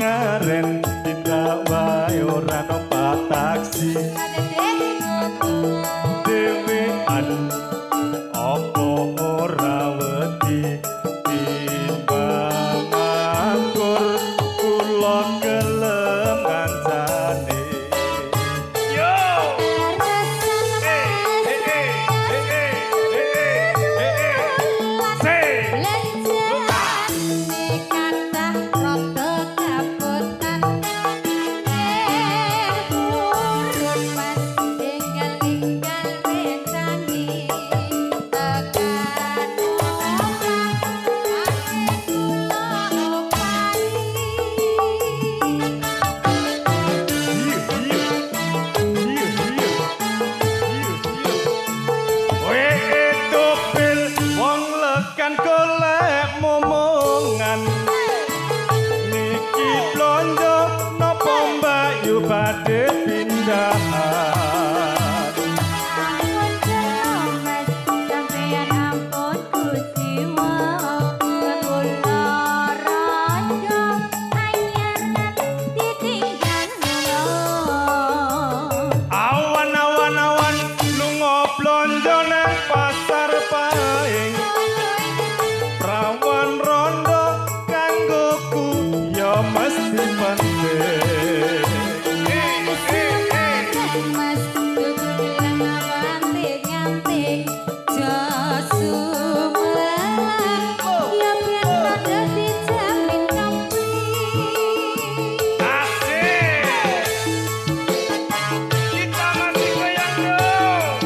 ngaren tindak wae ora numpak taksi dhewean opo ora wedi timbang anggur kula gelem kancane yo golek momongan niki blonjo napa mbak yu badhe pindahan awan-awan lunga blonjo nang pasar paing prawan rondo kanggoku ya mesti penting mas kudu bilang nganting jasu melang ya biar pada dijamin kampi asik kita masih goyang dong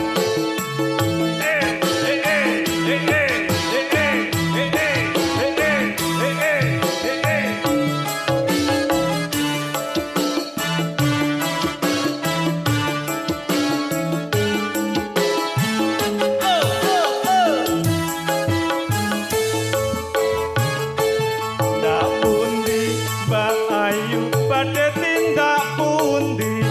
badhe tindak pundi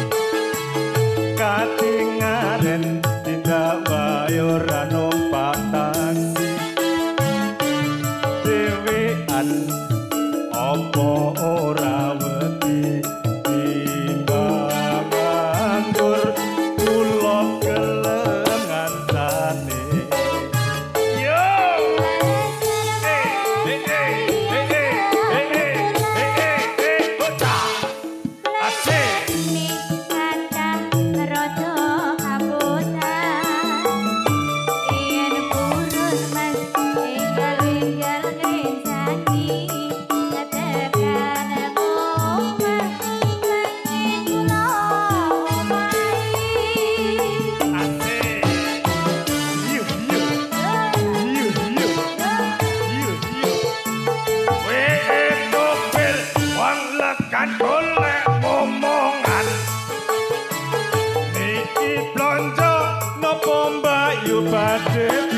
katingaren tindak wae ora numpak taksi dhewean apa ora wedi timbang anggur kula gelem ngancane yo kan golek omongan niki blonjo napa mbak yu badhe